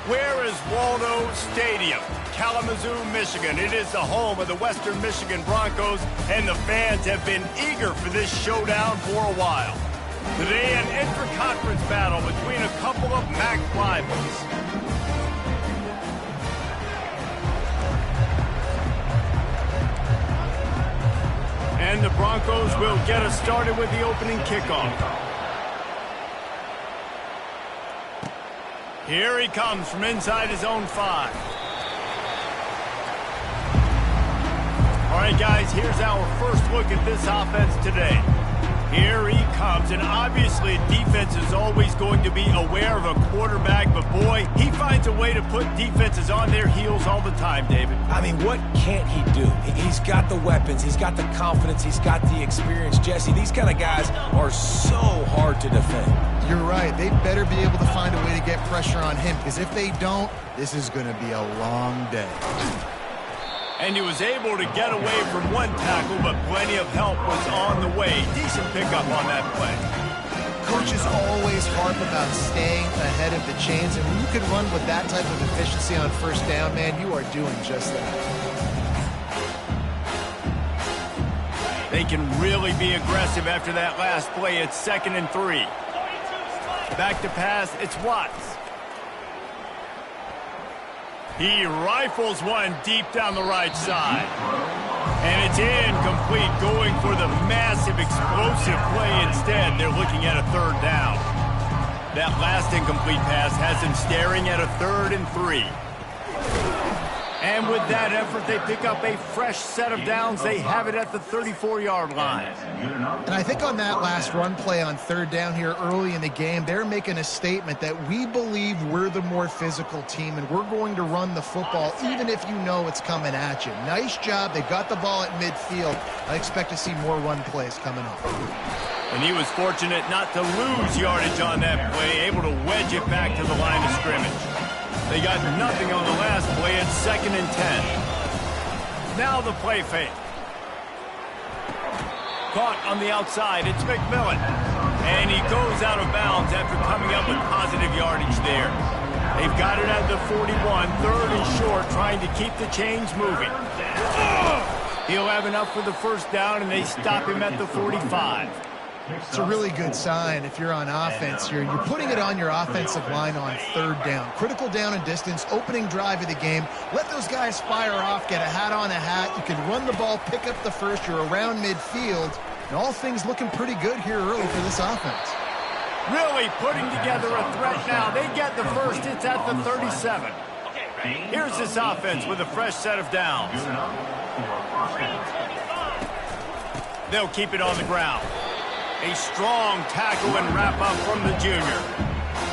Where is Waldo Stadium? Kalamazoo, Michigan. It is the home of the Western Michigan Broncos, and the fans have been eager for this showdown for a while. Today, an intra-conference battle between a couple of MAC rivals. And the Broncos will get us started with the opening kickoff. Here he comes from inside his own 5. All right, guys, here's our first look at this offense today. Here he comes, and obviously defense is always going to be aware of a quarterback, but boy, he finds a way to put defenses on their heels all the time, David. I mean, what can't he do? He's got the weapons, he's got the confidence, he's got the experience. Jesse, these kind of guys are so hard to defend. You're right. They better be able to find a way to get pressure on him, because if they don't, this is going to be a long day. And he was able to get away from one tackle, but plenty of help was on the way. Decent pickup on that play. Coaches always harp about staying ahead of the chains, and when you can run with that type of efficiency on first down, man, you are doing just that. They can really be aggressive after that last play. It's 2nd and 3. Back to pass, it's Watts. He rifles one deep down the right side. And it's incomplete, going for the massive explosive play instead. They're looking at a 3rd down. That last incomplete pass has him staring at a 3rd and 3. And with that effort, they pick up a fresh set of downs. They have it at the 34-yard line. And I think on that last run play on 3rd down here early in the game, they're making a statement that we believe we're the more physical team, and we're going to run the football even if you know it's coming at you. Nice job. They got the ball at midfield. I expect to see more run plays coming up. And he was fortunate not to lose yardage on that play, able to wedge it back to the line of scrimmage. They got nothing on the last play. It's 2nd and 10. Now the play fake. Caught on the outside. It's McMillan. And he goes out of bounds after coming up with positive yardage there. They've got it at the 41. 3rd and short, trying to keep the chains moving. He'll have enough for the first down, and they stop him at the 45. It's a really good sign if you're on offense here. You're putting it on your offensive line on 3rd down. Critical down and distance, opening drive of the game. Let those guys fire off, get a hat on a hat. You can run the ball, pick up the first. You're around midfield. And all things looking pretty good here early for this offense. Really putting together a threat now. They get the first. It's at the 37. Here's this offense with a fresh set of downs. They'll keep it on the ground. A strong tackle and wrap-up from the junior.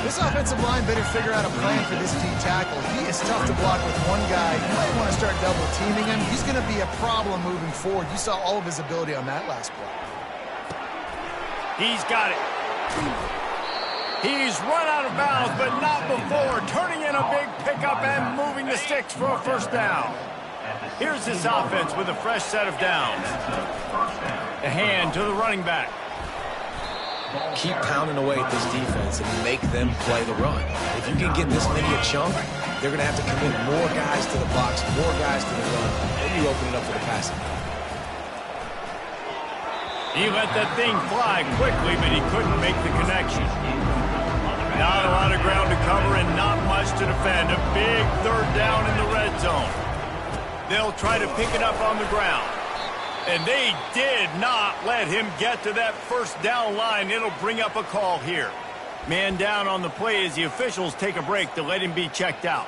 This offensive line better figure out a plan for this D tackle. He is tough to block with one guy. You might want to start double-teaming him. He's going to be a problem moving forward. You saw all of his ability on that last play. He's got it. He's run out of bounds, but not before. Turning in a big pickup and moving the sticks for a first down. Here's this offense with a fresh set of downs. The hand to the running back. Keep pounding away at this defense and make them play the run. If you can get this many a chunk, they're going to have to commit more guys to the box, more guys to the run. Then you open it up for the passing. He let that thing fly quickly, but he couldn't make the connection. Not a lot of ground to cover and not much to defend. A big 3rd down in the red zone. They'll try to pick it up on the ground. And they did not let him get to that first down line. It'll bring up a call here. Man down on the play as the officials take a break to let him be checked out.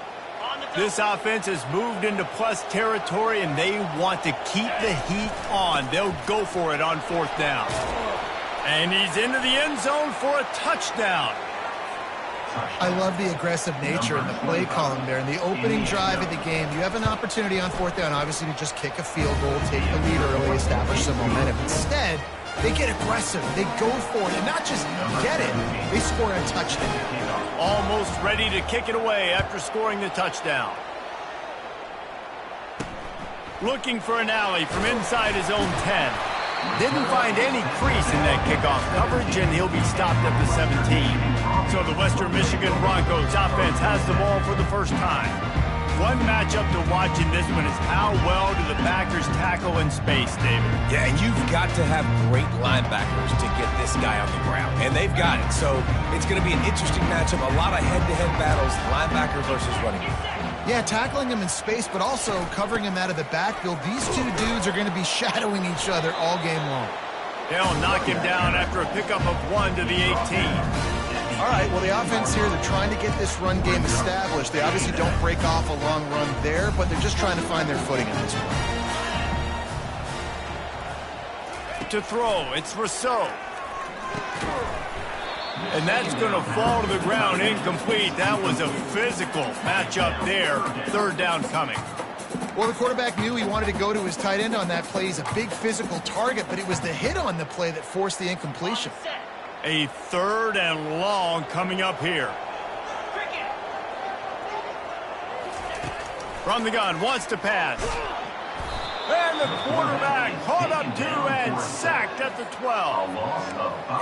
This offense has moved into plus territory, and they want to keep the heat on. They'll go for it on 4th down. And he's into the end zone for a touchdown. I love the aggressive nature in the play column there. In the opening drive of the game, you have an opportunity on 4th down, obviously, to just kick a field goal, take the lead early, establish some momentum. Instead, they get aggressive. They go for it, and not just get it, they score a touchdown. Almost ready to kick it away after scoring the touchdown. Looking for an alley from inside his own 10. Didn't find any crease in that kickoff coverage, and he'll be stopped at the 17. So the Western Michigan Broncos offense has the ball for the first time. One matchup to watch in this one is how well do the backers tackle in space, David? Yeah, and you've got to have great linebackers to get this guy on the ground. And they've got it. So it's going to be an interesting matchup. A lot of head-to-head battles, linebacker versus running back. Yeah, tackling him in space, but also covering him out of the backfield. These two dudes are going to be shadowing each other all game long. They'll knock him down after a pickup of 1 to the 18. All right, well, the offense here, they're trying to get this run game established. They obviously don't break off a long run there, but they're just trying to find their footing at this point. To throw, it's Rousseau. And that's going to fall to the ground incomplete. That was a physical matchup there. Third down coming. Well, the quarterback knew he wanted to go to his tight end on that play. He's a big physical target, but it was the hit on the play that forced the incompletion. A 3rd and long coming up here. From the gun, wants to pass. And the quarterback caught up to and sacked at the 12.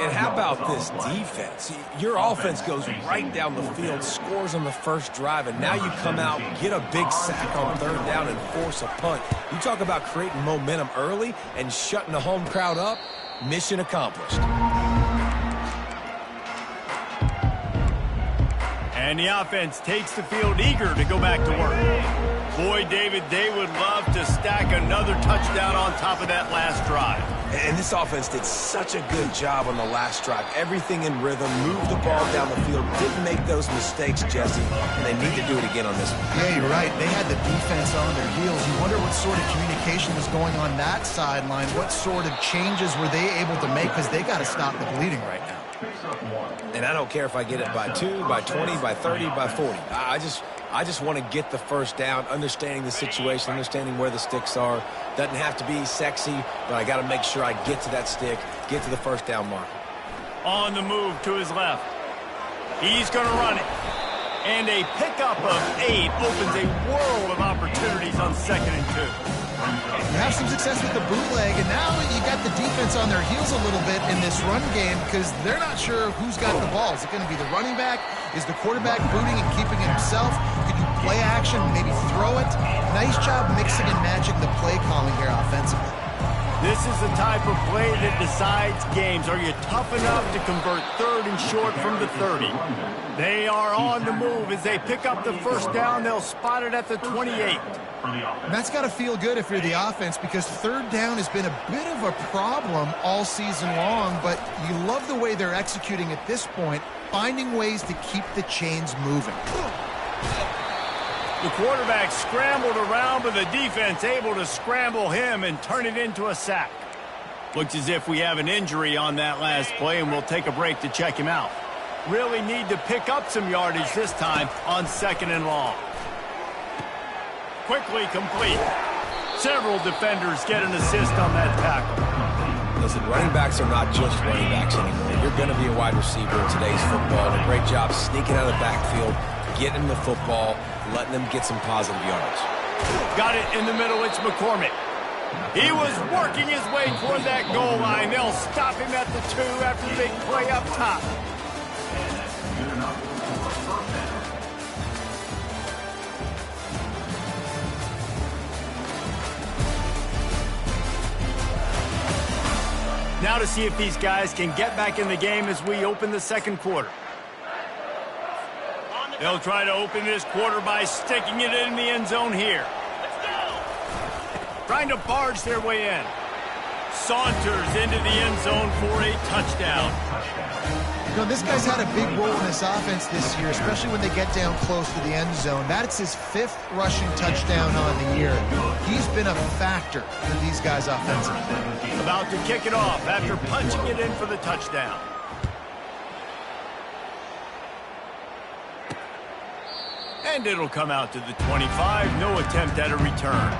And how about this defense? Your offense goes right down the field, scores on the first drive, and now you come out, get a big sack on 3rd down, and force a punt. You talk about creating momentum early and shutting the home crowd up. Mission accomplished. And the offense takes the field eager to go back to work. Boy, David, they would love to stack another touchdown on top of that last drive. And this offense did such a good job on the last drive. Everything in rhythm, moved the ball down the field, didn't make those mistakes, Jesse, and they need to do it again on this one. Yeah, you're right. They had the defense on their heels. You wonder what sort of communication was going on that sideline. What sort of changes were they able to make, because they got to stop the bleeding right now. And I don't care if I get it by 2, by 20, by 30, by 40. I just want to get the first down, understanding the situation, understanding where the sticks are. Doesn't have to be sexy, but I got to make sure I get to that stick, get to the first down mark. On the move to his left. He's going to run it. And a pickup of 8 opens a world of opportunities on 2nd and 2. You have some success with the bootleg, and now you got the defense on their heels a little bit in this run game because they're not sure who's got the ball. Is it going to be the running back? Is the quarterback booting and keeping it himself? Could you play action, maybe throw it? Nice job mixing and matching the play calling here offensively. This is the type of play that decides games. Are you tough enough to convert 3rd and short from the 30? They are on the move as they pick up the first down. They'll spot it at the 28. And that's got to feel good if you're the offense, because 3rd down has been a bit of a problem all season long, but you love the way they're executing at this point, finding ways to keep the chains moving. The quarterback scrambled around, but the defense able to scramble him and turn it into a sack. Looks as if we have an injury on that last play, and we'll take a break to check him out. Really need to pick up some yardage this time on 2nd and long. Quickly complete. Several defenders get an assist on that tackle. Listen, running backs are not just running backs anymore. You're going to be a wide receiver in today's football. And a great job sneaking out of the backfield, getting the football, letting them get some positive yards. Got it in the middle. It's McCormick. He was working his way toward that goal line. They'll stop him at the 2 after the big play up top. Now to see if these guys can get back in the game as we open the 2nd quarter. They'll try to open this quarter by sticking it in the end zone here. Trying to barge their way in. Saunters into the end zone for a touchdown. You know, this guy's had a big role in this offense this year, especially when they get down close to the end zone. That's his 5th rushing touchdown on the year. He's been a factor for these guys offensively. About to kick it off after punching it in for the touchdown. And it'll come out to the 25. No attempt at a return.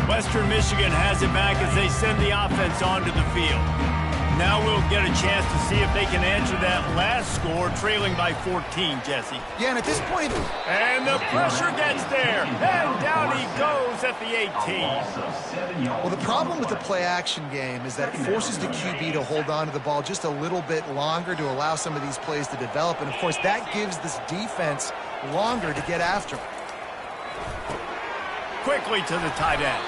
Western Michigan has it back as they send the offense onto the field. Now we'll get a chance to see if they can answer that last score, trailing by 14, Jesse. Yeah, and at this point... And the pressure gets there. And down he goes at the 18. Well, the problem with the play-action game is that it forces the QB to hold on to the ball just a little bit longer to allow some of these plays to develop. And, of course, that gives this defense longer to get after him. Quickly to the tight end.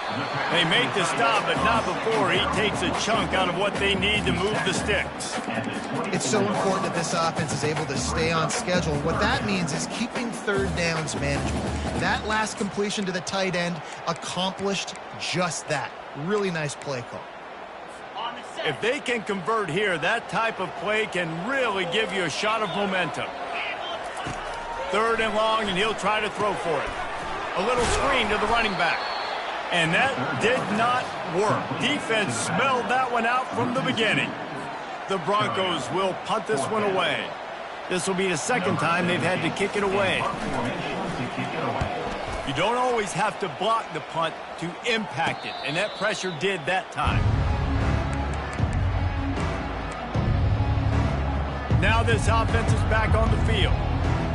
They make the stop, but not before he takes a chunk out of what they need to move the sticks. It's so important that this offense is able to stay on schedule. And what that means is keeping third downs manageable. That last completion to the tight end accomplished just that. Really nice play call. If they can convert here, that type of play can really give you a shot of momentum. 3rd and long, and he'll try to throw for it. A little screen to the running back. And that did not work. Defense smelled that one out from the beginning. The Broncos will punt this one away. This will be the 2nd time they've had to kick it away. You don't always have to block the punt to impact it, and that pressure did that time. Now this offense is back on the field.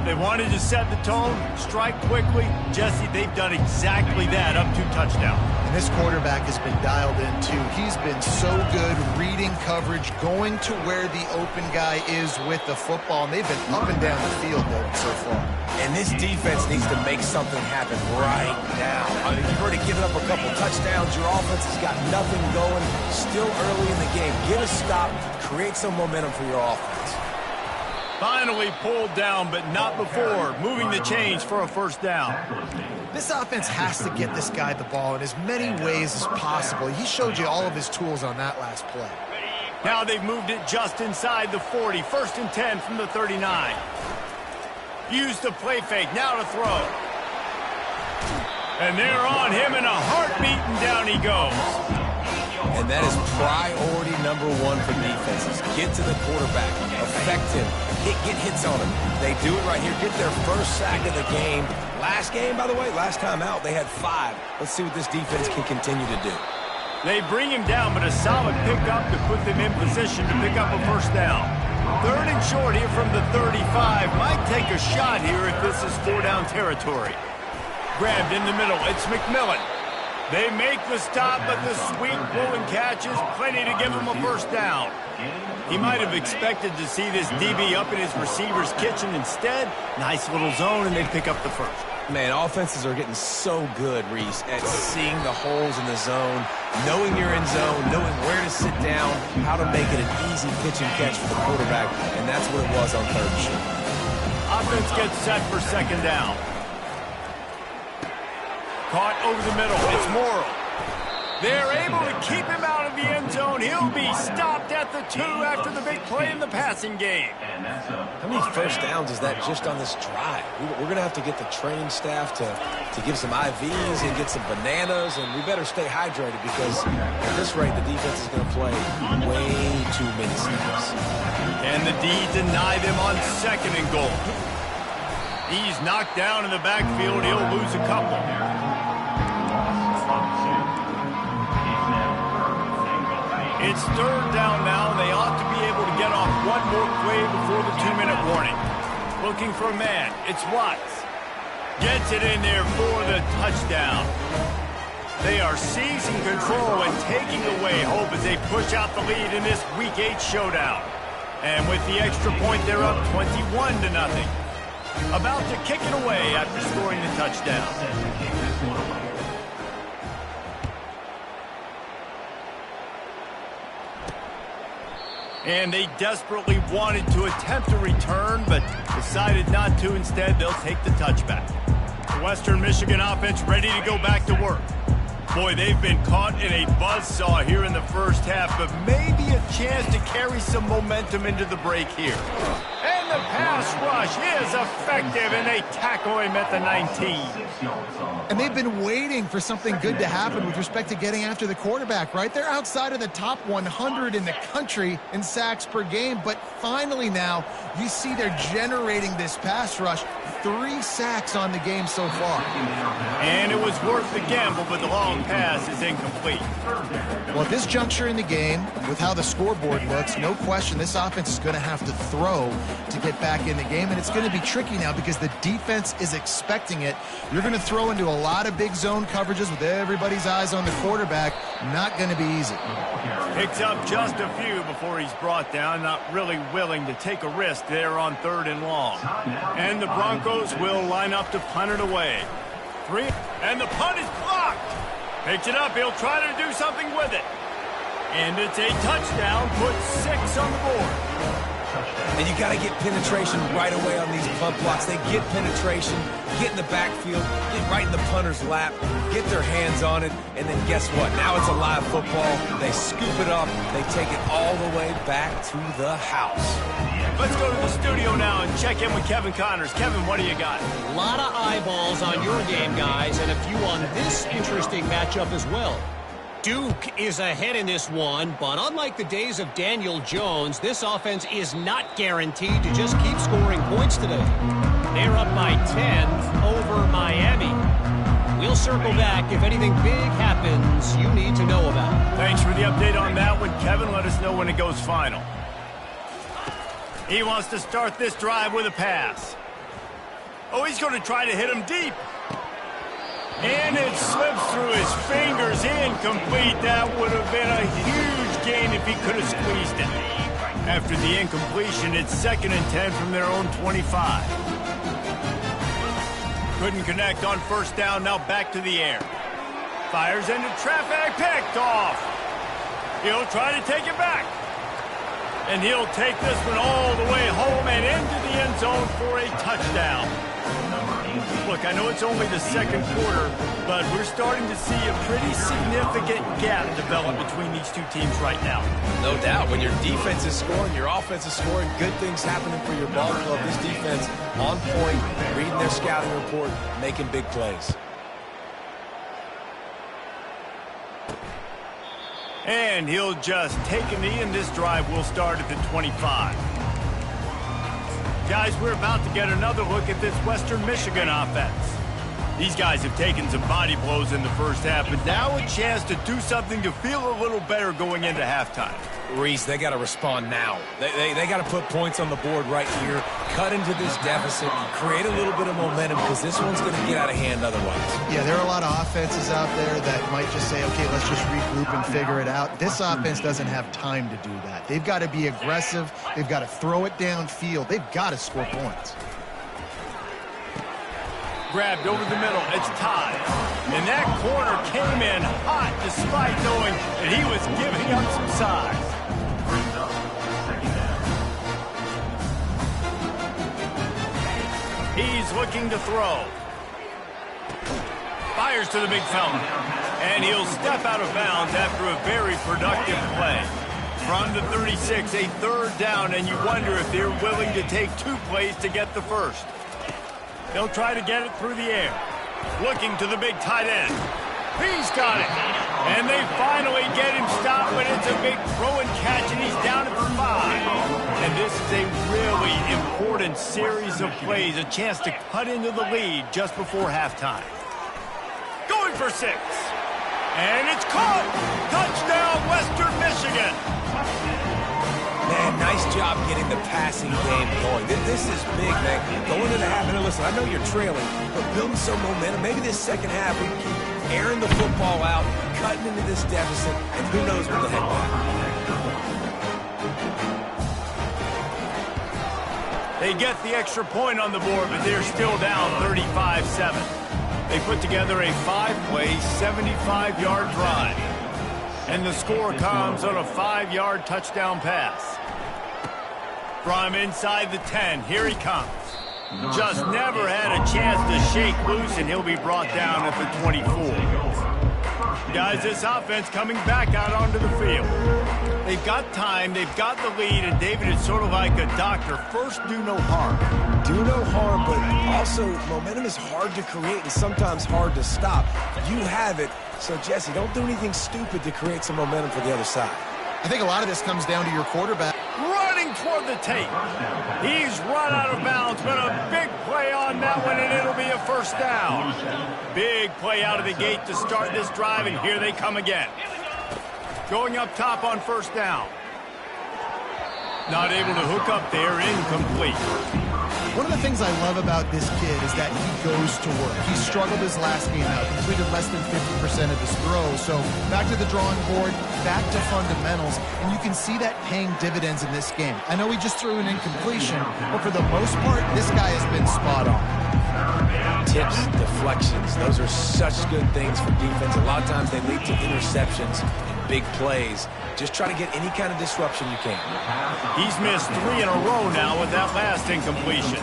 They wanted to set the tone, strike quickly. Jesse, they've done exactly that, up 2 touchdowns. And this quarterback has been dialed in, too. He's been so good reading coverage, going to where the open guy is with the football. And they've been up and down the field so far. And this defense needs to make something happen right now. I mean, you've already given up a couple touchdowns. Your offense has got nothing going. Still early in the game. Get a stop. Create some momentum for your offense. Finally pulled down, but not before. Moving the chains for a 1st down. This offense has to get this guy the ball in as many ways as possible. He showed you all of his tools on that last play. Now they've moved it just inside the 40. 1st and 10 from the 39. Use the play fake. Now to throw. And they're on him in a heartbeat, and down he goes. And that is priority number 1 for defenses. Get to the quarterback. Affect him. Get hits on him. They do it right here. Get their 1st sack of the game. Last game, by the way, last time out, they had 5. Let's see what this defense can continue to do. They bring him down, but a solid pickup to put them in position to pick up a 1st down. 3rd and short here from the 35. Might take a shot here if this is 4-down territory. Grabbed in the middle. It's McMillan. They make the stop, but the sweet pulling catch is plenty to give him a 1st down. He might have expected to see this DB up in his receiver's kitchen. Instead, nice little zone, and they pick up the 1st. Man, offenses are getting so good, Reese, at seeing the holes in the zone, knowing you're in zone, knowing where to sit down, how to make it an easy pitch and catch for the quarterback, and that's what it was on 3rd and short. Offense gets set for 2nd down. Caught over the middle. It's Morrill. They're able to keep him out of the end zone. He'll be stopped at the 2 after the big play in the passing game. How many 1st downs is that just on this drive? We're going to have to get the training staff to give some IVs and get some bananas, and we better stay hydrated because at this rate, the defense is going to play way too many snaps. And the D deny them on 2nd and goal. He's knocked down in the backfield. He'll lose a couple. It's 3rd down now. They ought to be able to get off one more play before the 2-minute warning. Looking for a man. It's Watts. Gets it in there for the touchdown. They are seizing control and taking away hope as they push out the lead in this Week 8 showdown. And with the extra point, they're up 21-0. About to kick it away after scoring the touchdown. And they desperately wanted to attempt a return, but decided not to. Instead, they'll take the touchback. The Western Michigan offense ready to go back to work. Boy, they've been caught in a buzzsaw here in the 1st half, but maybe a chance to carry some momentum into the break here. And the pass rush is effective, and they tackle him at the 19. And they've been waiting for something good to happen with respect to getting after the quarterback, right? They're outside of the top 100 in the country in sacks per game, but finally now you see they're generating this pass rush. 3 sacks on the game so far. And it was worth the gamble, but the long pass is incomplete. Well, at this juncture in the game, with how the scoreboard looks, no question this offense is going to have to throw to get back in the game, and it's going to be tricky now because the defense is expecting it. You're going to throw into a lot of big zone coverages with everybody's eyes on the quarterback. Not going to be easy. Picks up just a few before he's brought down, not really willing to take a risk there on 3rd and long. And the Broncos will line up to punt it away. 3, and the punt is blocked. Picks it up, he'll try to do something with it. And it's a touchdown, puts 6 on the board. And you got to get penetration right away on these punt blocks. They get penetration, get in the backfield, get right in the punter's lap, get their hands on it, and then guess what? Now it's a live football. They scoop it up. They take it all the way back to the house. Let's go to the studio now and check in with Kevin Connors. Kevin, what do you got? A lot of eyeballs on your game, guys, and a few on this interesting matchup as well. Duke is ahead in this one, but unlike the days of Daniel Jones, this offense is not guaranteed to just keep scoring points today. They're up by 10 over Miami. We'll circle back if anything big happens you need to know about. Thanks for the update on that one, Kevin. Let us know when it goes final. He wants to start this drive with a pass. Oh, he's going to try to hit him deep. And it slips through his fingers, incomplete. That would have been a huge gain if he could have squeezed it. After the incompletion, it's 2nd and 10 from their own 25. Couldn't connect on 1st down, now back to the air. Fires into traffic, picked off. He'll try to take it back. And he'll take this one all the way home and into the end zone for a touchdown. Look, I know it's only the 2nd quarter, but we're starting to see a pretty significant gap develop between these two teams right now. No doubt. When your defense is scoring, your offense is scoring, good things happening for your ball club. This defense on point, reading their scouting report, making big plays. And he'll just take a knee, and this drive will start at the 25. Guys, we're about to get another look at this Western Michigan offense. These guys have taken some body blows in the first half, but now a chance to do something to feel a little better going into halftime. Reese, they got to respond now. They got to put points on the board right here, cut into this deficit, create a little bit of momentum because this one's going to get out of hand otherwise. Yeah, there are a lot of offenses out there that might just say, okay, let's just regroup and figure it out. This offense doesn't have time to do that. They've got to be aggressive. They've got to throw it downfield. They've got to score points. Grabbed over the middle, it's tied. And that corner came in hot despite knowing that he was giving up some size. He's looking to throw. Fires to the big fella. And he'll step out of bounds after a very productive play. From the 36, a 3rd down, and you wonder if they're willing to take 2 plays to get the first. They'll try to get it through the air. Looking to the big tight end. He's got it. And they finally get him stopped, but it's a big throw and catch, and he's down at the 5. And this is a really important series of plays, a chance to cut into the lead just before halftime. Going for 6. And it's caught. Touchdown, Western Michigan. Man, nice job getting the passing game going. This is big, man. Going into the half, and listen, I know you're trailing, but building some momentum. Maybe this 2nd half, we can keep airing the football out, cutting into this deficit, and who knows where the heck back. They get the extra point on the board, but they're still down 35-7. They put together a 5-play, 75-yard drive. And the score comes on a 5-yard touchdown pass. From inside the 10, here he comes. Just never had a chance to shake loose, and he'll be brought down at the 24. Guys, this offense coming back out onto the field. They've got time, they've got the lead, and David is sort of like a doctor. First, do no harm. Do no harm, but also momentum is hard to create and sometimes hard to stop. You have it, so Jesse, don't do anything stupid to create some momentum for the other side. I think a lot of this comes down to your quarterback. Running toward the tape. He's run out of bounds, but a big play on that one, and it'll be a first down. Big play out of the gate to start this drive, and here they come again. Going up top on first down. Not able to hook up there, incomplete. One of the things I love about this kid is that he goes to work. He struggled his last game out, completed less than 50% of his throws. So back to the drawing board, back to fundamentals, and you can see that paying dividends in this game. I know he just threw an incompletion, but for the most part, this guy has been spot on. Tips, deflections, those are such good things for defense. A lot of times they lead to interceptions and big plays. Just try to get any kind of disruption you can. He's missed 3 in a row now with that last incompletion.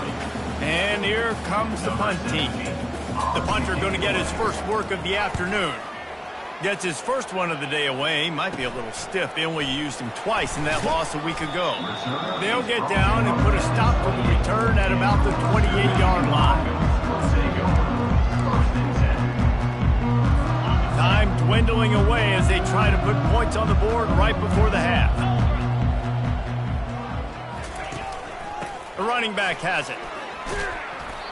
And here comes the punt team. The punter going to get his first work of the afternoon. Gets his first one of the day away. Might be a little stiff. They only used him twice in that loss a week ago. They'll get down and put a stop to the return at about the 28-yard line. Time dwindling away as they try to put points on the board right before the half. The running back has it.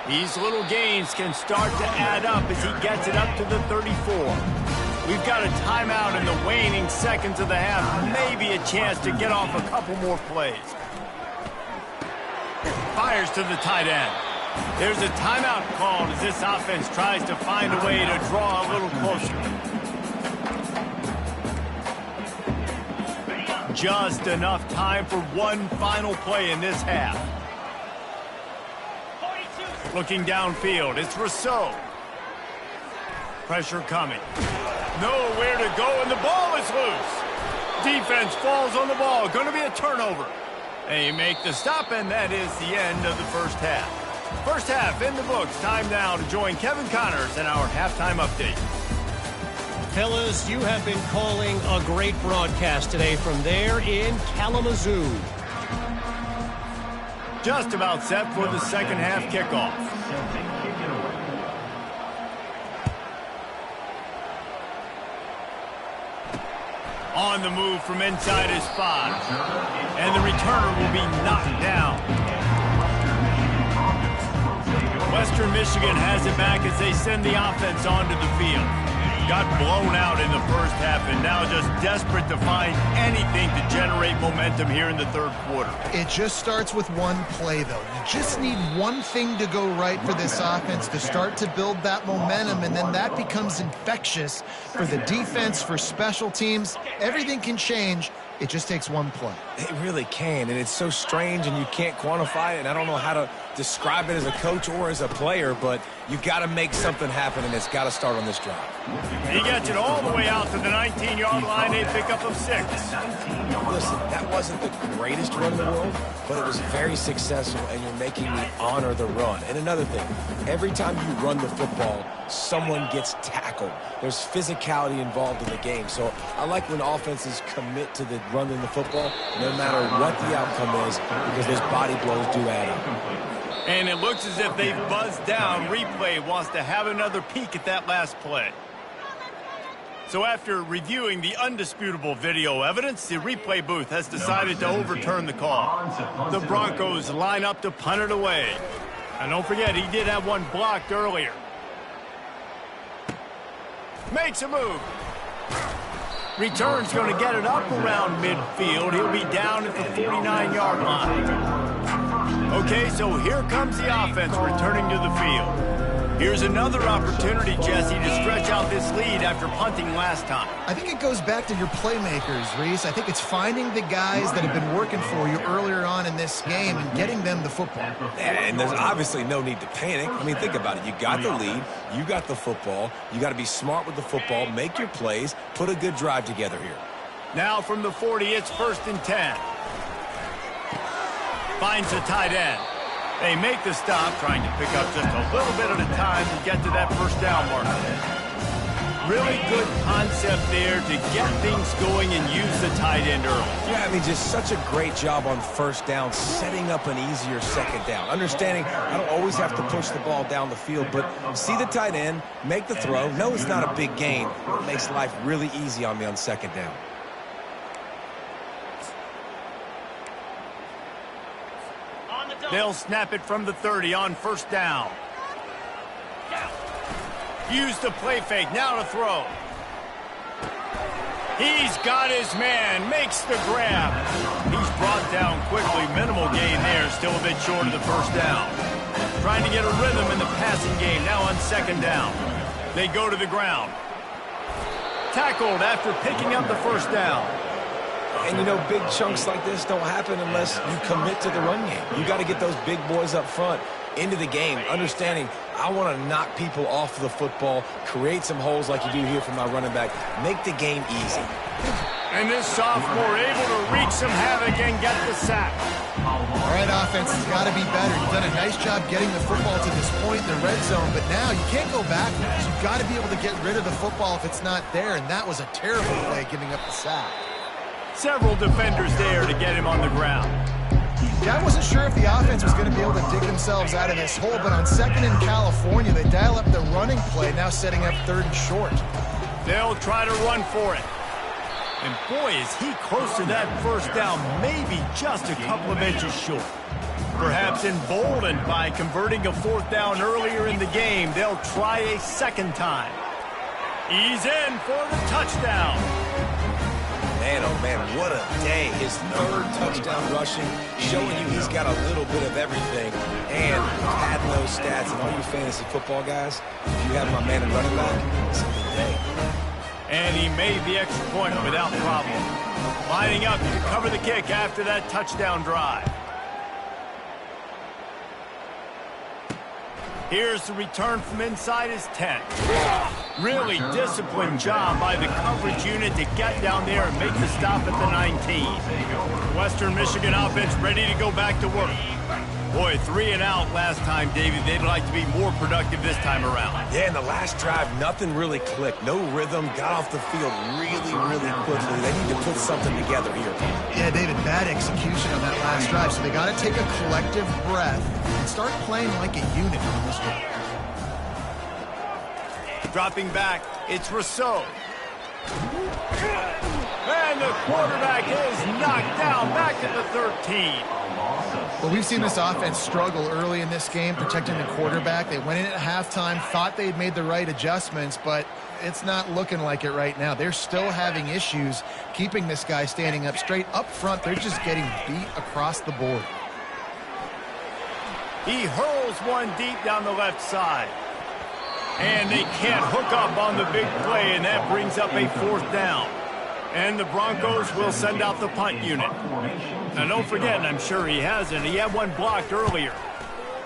These little gains can start to add up as he gets it up to the 34. We've got a timeout in the waning seconds of the half. Maybe a chance to get off a couple more plays. Fires to the tight end. There's a timeout called as this offense tries to find a way to draw a little closer. Just enough time for one final play in this half. Looking downfield, it's Rousseau. Pressure coming. Nowhere to go, and the ball is loose. Defense falls on the ball. Going to be a turnover. They make the stop, and that is the end of the first half. First half in the books. Time now to join Kevin Connors in our halftime update. Fellas, you have been calling a great broadcast today from there in Kalamazoo. Just about set for the second half kickoff. On the move from inside his 5. And the returner will be knocked down. Western Michigan has it back as they send the offense onto the field. Got blown out in the first half and now just desperate to find anything to generate momentum here in the third quarter. It just starts with one play, though. You just need one thing to go right for this offense to start to build that momentum, and then that becomes infectious for the defense, for special teams. Everything can change. It just takes one play. It really can, and it's so strange, and you can't quantify it, and I don't know how to describe it as a coach or as a player, but you got to make something happen, and it's got to start on this drive. He gets it all the way out to the 19-yard line, a pickup of 6. Listen, that wasn't the greatest run in the world, but it was very successful, and you're making me honor the run. And another thing, every time you run the football, someone gets tackled. There's physicality involved in the game, so I like when offenses commit to the running the football, no matter what the outcome is, because those body blows do add up. And it looks as if they've buzzed down. Replay wants to have another peek at that last play. So after reviewing the undisputable video evidence, the replay booth has decided to overturn the call. The Broncos line up to punt it away. And don't forget, he did have one blocked earlier. Makes a move. Return's going to get it up around midfield. He'll be down at the 49-yard line. Okay, so here comes the offense returning to the field. Here's another opportunity, Jesse, to stretch out this lead after punting last time. I think it goes back to your playmakers, Reese. I think it's finding the guys that have been working for you earlier on in this game and getting them the football. And there's obviously no need to panic. I mean, think about it. You got the lead. You got the football. You got to be smart with the football, make your plays, put a good drive together here. Now from the 40, it's 1st and 10. Finds a tight end. They make the stop, trying to pick up just a little bit at a time to get to that first down marker. Really good concept there to get things going and use the tight end early. Yeah, I mean, just such a great job on first down, setting up an easier second down. Understanding I don't always have to push the ball down the field, but see the tight end, make the throw. No, it's not a big gain. It makes life really easy on me on second down. They'll snap it from the 30 on first down. Use the play fake, now to throw. He's got his man, makes the grab. He's brought down quickly, minimal gain there, still a bit short of the first down. Trying to get a rhythm in the passing game, now on second down. They go to the ground. Tackled after picking up the first down. And, you know, big chunks like this don't happen unless you commit to the run game. You got to get those big boys up front into the game, understanding I want to knock people off the football, create some holes like you do here for my running back, make the game easy. And this sophomore able to wreak some havoc and get the sack. All right, offense has got to be better. You've done a nice job getting the football to this point in the red zone, but now you can't go backwards. You've got to be able to get rid of the football if it's not there, and that was a terrible play giving up the sack. Several defenders there to get him on the ground. Yeah, I wasn't sure if the offense was going to be able to dig themselves out of this hole, but on second in California, they dial up the running play, now setting up third and short. They'll try to run for it. And boy, is he close to that first down, maybe just a couple of inches short. Perhaps emboldened by converting a fourth down earlier in the game, they'll try a second time. He's in for the touchdown. Man, oh man, what a day. His third touchdown rushing, showing you he's got a little bit of everything. And adding those stats, and all you fantasy football guys, if you have my man in running back, it's a good day. And he made the extra point without problem. Lining up to cover the kick after that touchdown drive. Here's the return from inside his 10. Really disciplined job by the coverage unit to get down there and make the stop at the 19. Western Michigan offense ready to go back to work. Boy, 3 and out last time, David. They'd like to be more productive this time around. Yeah, in the last drive, nothing really clicked. No rhythm, got off the field really, really quickly. They need to put something together here. Yeah, David, bad execution on that last drive, so they got to take a collective breath and start playing like a unit on this one. Dropping back, it's Rousseau. And the quarterback is knocked down back at the 13. Well, we've seen this offense struggle early in this game, protecting the quarterback. They went in at halftime, thought they'd made the right adjustments, but it's not looking like it right now. They're still having issues keeping this guy standing up straight. Up front, they're just getting beat across the board. He hurls one deep down the left side. And they can't hook up on the big play, and that brings up a fourth down. And the Broncos will send out the punt unit. Now, don't forget, and I'm sure he hasn't, he had one blocked earlier.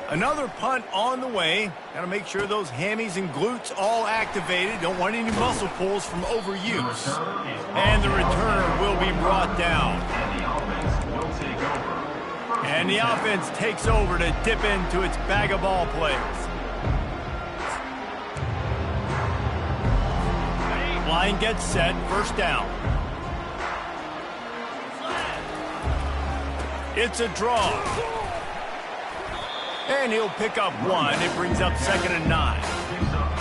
Another punt on the way. Got to make sure those hammies and glutes all activated. Don't want any muscle pulls from overuse. And the returner will be brought down. And the offense takes over to dip into its bag of ball plays. Line gets set, first down. It's a draw. And he'll pick up one. It brings up 2nd and 9.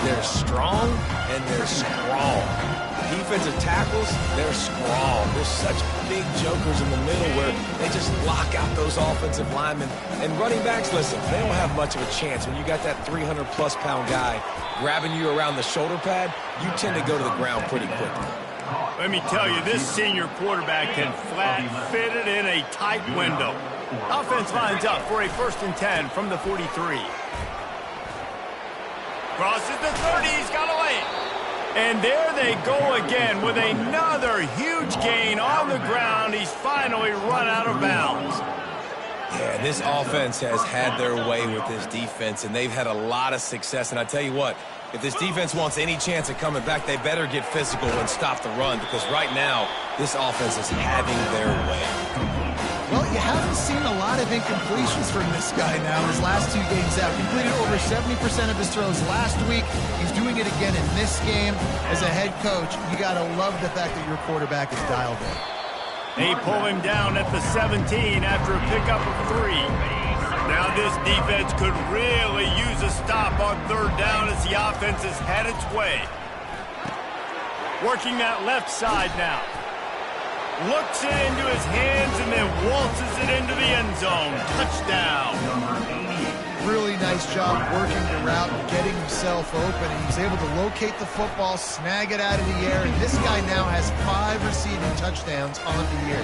They're strong and they're strong. Defensive tackles, they're strong. There's such big jokers in the middle where they just lock out those offensive linemen. And running backs, listen, they don't have much of a chance. When you got that 300-plus pound guy grabbing you around the shoulder pad, you tend to go to the ground pretty quickly. Let me tell you, this senior quarterback can flat fit it in a tight window. Offense lines up for a 1st and 10 from the 43. Crosses the 30, he's got to lay it. And there they go again with another huge gain on the ground. He's finally run out of bounds. Yeah, this offense has had their way with this defense, and they've had a lot of success. And I tell you what, if this defense wants any chance of coming back, they better get physical and stop the run, because right now, this offense is having their way. Well, you haven't seen a lot of incompletions from this guy now his last 2 games out. Completed over 70% of his throws last week. He's doing it again in this game. As a head coach, you got to love the fact that your quarterback is dialed in. They pull him down at the 17 after a pickup of 3. Now this defense could really use a stop on 3rd down as the offense has had its way. Working that left side now. Looks it into his hands and then waltzes it into the end zone. Touchdown. Really nice job working the route and getting himself open. He was able to locate the football, snag it out of the air, and this guy now has 5 receiving touchdowns on the year.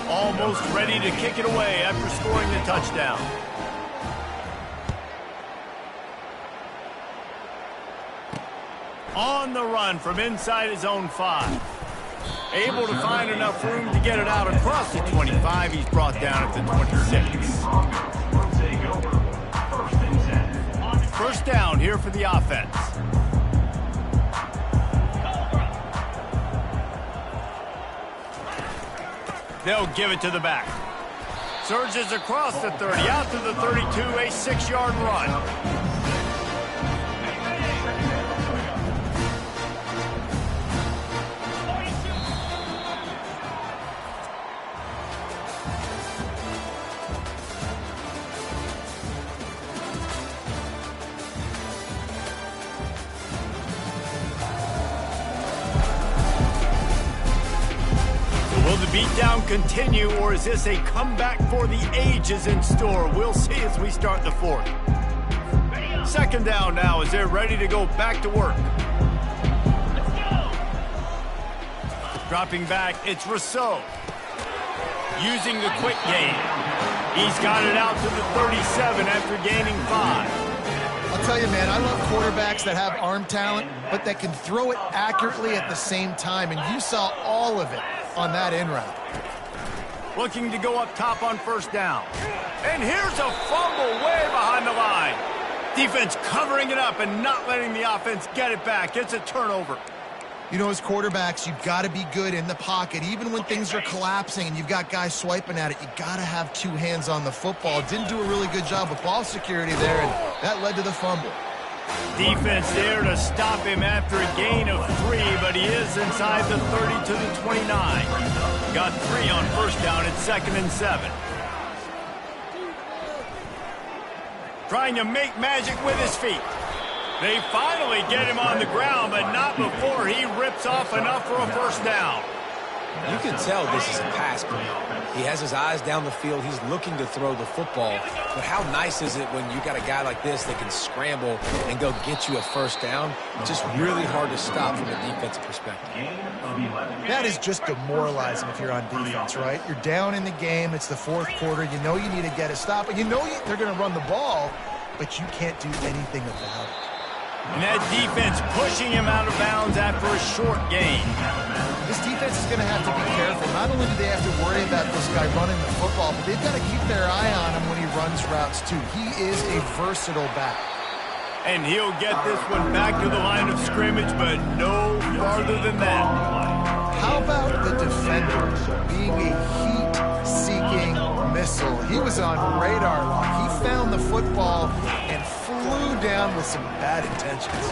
Almost ready to kick it away after scoring the touchdown. On the run from inside his own 5. Able to find enough room to get it out across the 25. He's brought down at the 26. First down here for the offense. They'll give it to the back. Surges across the 30, out to the 32, a 6-yard run. Beatdown continue, or is this a comeback for the ages in store? We'll see as we start the 4th. Second down now as they're ready to go back to work. Dropping back, it's Rousseau. Using the quick game. He's got it out to the 37 after gaining 5. I'll tell you, man, I love quarterbacks that have arm talent, but that can throw it accurately at the same time, and you saw all of it on that in route. Looking to go up top on first down. And here's a fumble way behind the line. Defense covering it up and not letting the offense get it back. It's a turnover. You know, as quarterbacks, you've got to be good in the pocket. Even when things are collapsing and you've got guys swiping at it, you got to have 2 hands on the football. Didn't do a really good job of ball security there, and that led to the fumble. Defense there to stop him after a gain of 3, but he is inside the 30 to the 29. Got 3 on first down at 2nd and 7. Trying to make magic with his feet. They finally get him on the ground, but not before he rips off enough for a first down. You can tell this is a pass play. He has his eyes down the field. He's looking to throw the football. But how nice is it when you got a guy like this that can scramble and go get you a first down? Just really hard to stop from a defensive perspective. That is just demoralizing if you're on defense, right? You're down in the game. It's the 4th quarter. You know you need to get a stop. And you know they're going to run the ball, but you can't do anything about it. And that defense pushing him out of bounds after a short gain. This defense is going to have to be careful. Not only do they have to worry about this guy running the football, but they've got to keep their eye on him when he runs routes, too. He is a versatile back. And he'll get this one back to the line of scrimmage, but no farther than that. How about the defender being a heat-seeking missile? He was on radar lock. He found the football and flew down with some bad intentions.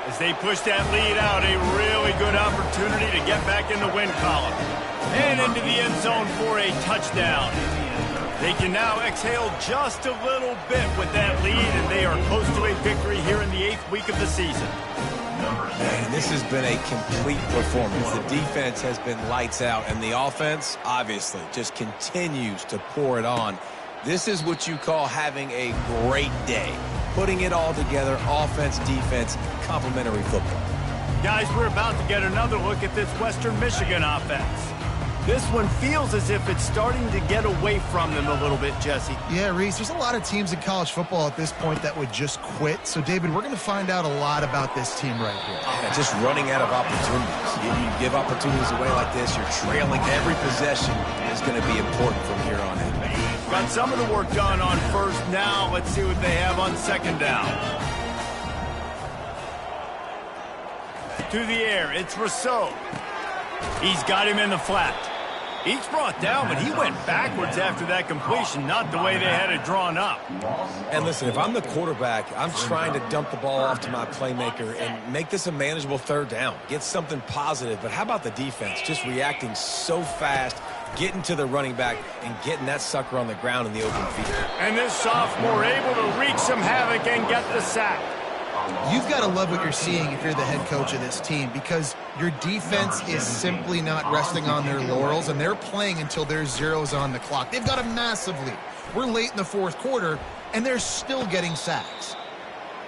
As they push that lead out, a really good opportunity to get back in the win column. And into the end zone for a touchdown. They can now exhale just a little bit with that lead, and they are close to a victory here in the 8th week of the season. Man, this has been a complete performance. The defense has been lights out, and the offense, obviously, just continues to pour it on. This is what you call having a great day. Putting it all together, offense, defense, complementary football. Guys, we're about to get another look at this Western Michigan offense. This one feels as if it's starting to get away from them a little bit, Jesse. Yeah, Reese, there's a lot of teams in college football at this point that would just quit. So, David, we're going to find out a lot about this team right here. Yeah, just running out of opportunities. You give opportunities away like this, you're trailing. Every possession is going to be important from here on in. Got some of the work done on first. Now let's see what they have on second down. To the air, it's Rousseau. He's got him in the flat. He's brought down, but he went backwards after that completion, not the way they had it drawn up. And listen, if I'm the quarterback, I'm trying to dump the ball off to my playmaker and make this a manageable third down. Get something positive. But how about the defense? Just reacting so fast, getting to the running back, and getting that sucker on the ground in the open field. And this sophomore able to wreak some havoc and get the sack. You've got to love what you're seeing if you're the head coach of this team, because your defense is simply not resting on their laurels, and they're playing until there's zeros on the clock. They've got a massive lead. We're late in the fourth quarter, and they're still getting sacks.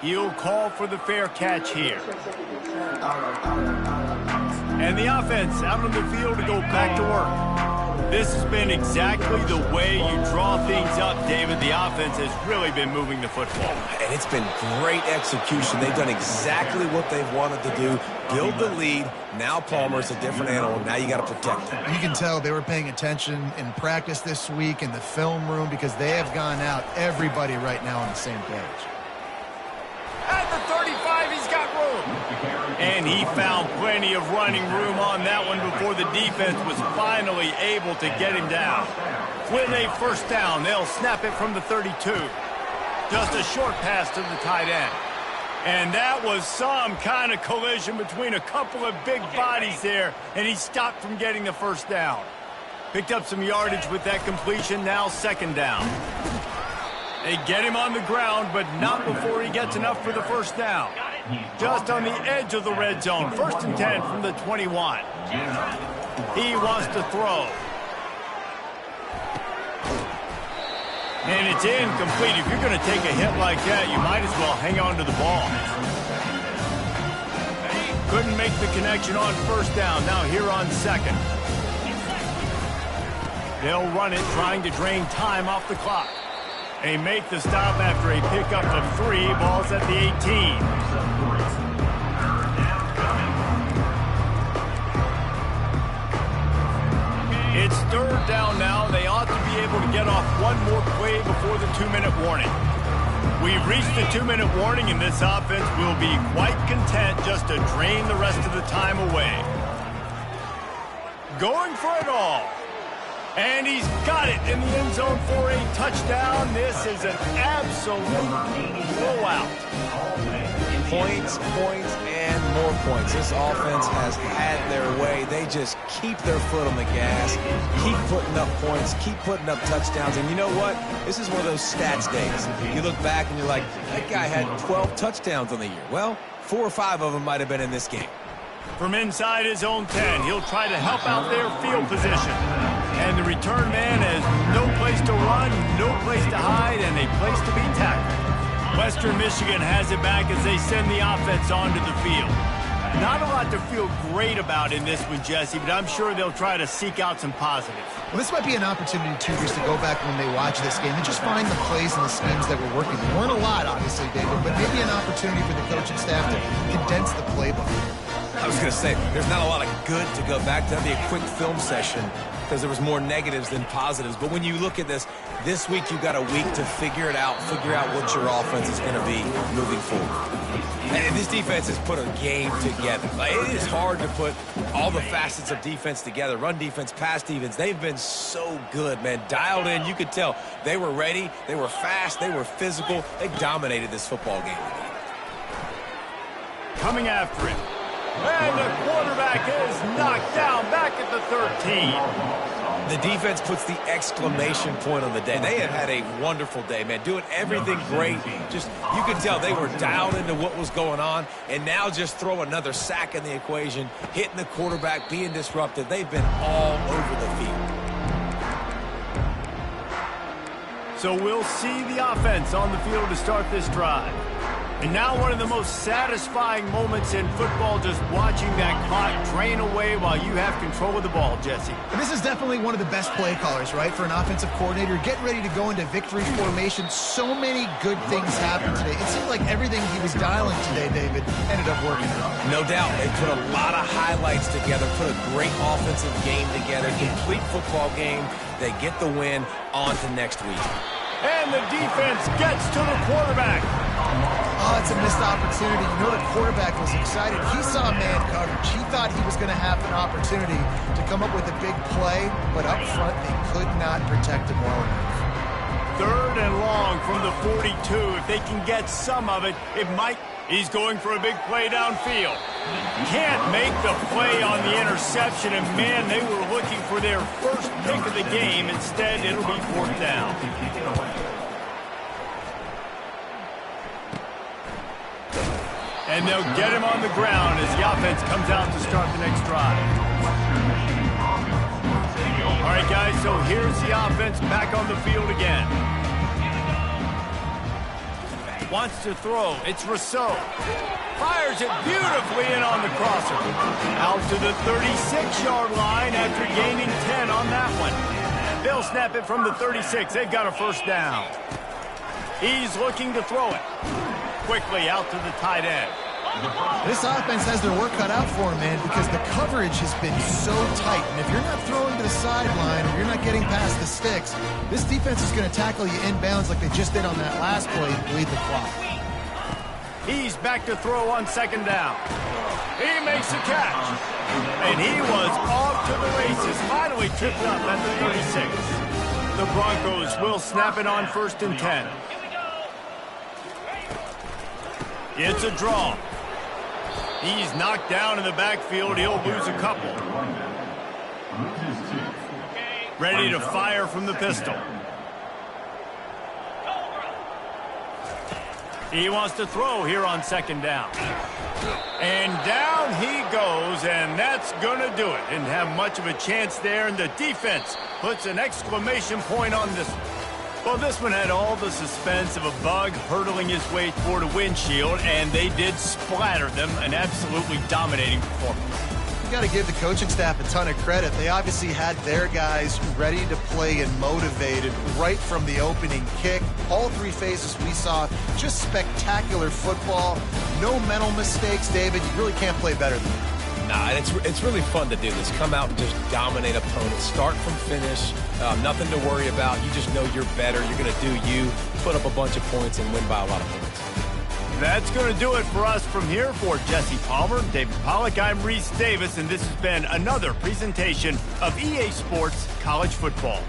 He'll call for the fair catch here. And the offense out on the field to go back to work. This has been exactly the way you draw things up, David. The offense has really been moving the football. And it's been great execution. They've done exactly what they've wanted to do. Build the lead. Now Palmer's a different animal. Now you got to protect him. You can tell they were paying attention in practice this week in the film room, because they have gone out, everybody right now on the same page. At the 35, he's got room. And he found plenty of running room on that one before the defense was finally able to get him down. With a first down, they'll snap it from the 32. Just a short pass to the tight end. And that was some kind of collision between a couple of big bodies there, and he stopped from getting the first down. Picked up some yardage with that completion, now second down. They get him on the ground, but not before he gets enough for the first down. Just on the edge of the red zone. First and 10 from the 21. He wants to throw. And it's incomplete. If you're going to take a hit like that, you might as well hang on to the ball. Couldn't make the connection on first down. Now here on second. They'll run it, trying to drain time off the clock. They make the stop after a pickup of 3. Ball's at the 18. It's third down now. They ought to be able to get off one more play before the 2-minute warning. We've reached the 2-minute warning, and this offense will be quite content just to drain the rest of the time away. Going for it all. And he's got it in the end zone for a touchdown. This is an absolute blowout. Points, and more points. This offense has had their way. They just keep their foot on the gas, keep putting up points, keep putting up touchdowns. And you know what? This is one of those stats days. You look back and you're like, that guy had 12 touchdowns on the year. Well, 4 or 5 of them might have been in this game. From inside his own 10, he'll try to help out their field position. And the return man has no place to run, no place to hide, and a place to be tackled. Western Michigan has it back as they send the offense onto the field. Not a lot to feel great about in this one, Jesse, but I'm sure they'll try to seek out some positives. Well, this might be an opportunity, too, just to go back when they watch this game and just find the plays and the schemes that were working. There weren't a lot, obviously, David, but maybe an opportunity for the coaching staff to condense the playbook. I was going to say, there's not a lot of good to go back to. That'd be a quick film session because there was more negatives than positives. But when you look at this week you've got a week to figure it out, figure out what your offense is going to be moving forward. And this defense has put a game together. Like, it is hard to put all the facets of defense together. Run defense, pass defense. They've been so good, man. Dialed in. You could tell they were ready. They were fast. They were physical. They dominated this football game. Coming after it. And the quarterback is knocked down back at the 13. The defense puts the exclamation point on the day. They have had a wonderful day, man. Doing everything great. Just, you could tell they were dialed into what was going on. And now just throw another sack in the equation, hitting the quarterback, being disruptive. They've been all over the field. So we'll see the offense on the field to start this drive. And now one of the most satisfying moments in football, just watching that clock drain away while you have control of the ball, Jesse. And this is definitely one of the best play callers, right, for an offensive coordinator. Getting ready to go into victory formation. So many good things happened today. It seemed like everything he was dialing today, David, ended up working out. No doubt. They put a lot of highlights together, put a great offensive game together, complete football game. They get the win. On to next week. And the defense gets to the quarterback. Oh, it's a missed opportunity. You know the quarterback was excited. He saw man coverage. He thought he was going to have an opportunity to come up with a big play, but up front they could not protect him well enough. Third and long from the 42. If they can get some of it, it might. He's going for a big play downfield. Can't make the play on the interception, and man, they were looking for their first pick of the game. Instead, it'll be fourth down. And they'll get him on the ground as the offense comes out to start the next drive. All right, guys, so here's the offense back on the field again. Wants to throw. It's Rousseau. Fires it beautifully in on the crosser. Out to the 36-yard line after gaining 10 on that one. They'll snap it from the 36. They've got a first down. He's looking to throw it. Quickly out to the tight end. This offense has their work cut out for them, man, because the coverage has been so tight. And if you're not throwing to the sideline or you're not getting past the sticks, this defense is going to tackle you inbounds like they just did on that last play to bleed the clock. He's back to throw on second down. He makes the catch. And he was off to the races. Finally tripped up at the 36. The Broncos will snap it on 1st and 10. It's a draw. He's knocked down in the backfield. He'll lose a couple. Ready to fire from the pistol. He wants to throw here on second down. And down he goes, and that's going to do it. Didn't have much of a chance there, and the defense puts an exclamation point on this one. Well, this one had all the suspense of a bug hurtling his way toward a windshield, and they did splatter them. An absolutely dominating performance. You got to give the coaching staff a ton of credit. They obviously had their guys ready to play and motivated right from the opening kick. All three phases we saw, just spectacular football. No mental mistakes, David. You really can't play better than that. Nah, it's really fun to do this. Come out and just dominate opponents. Start from finish. Nothing to worry about. You just know you're better. You're going to do you. Put up a bunch of points and win by a lot of points. That's going to do it for us from here. For Jesse Palmer, David Pollack, I'm Reese Davis, and this has been another presentation of EA Sports College Football.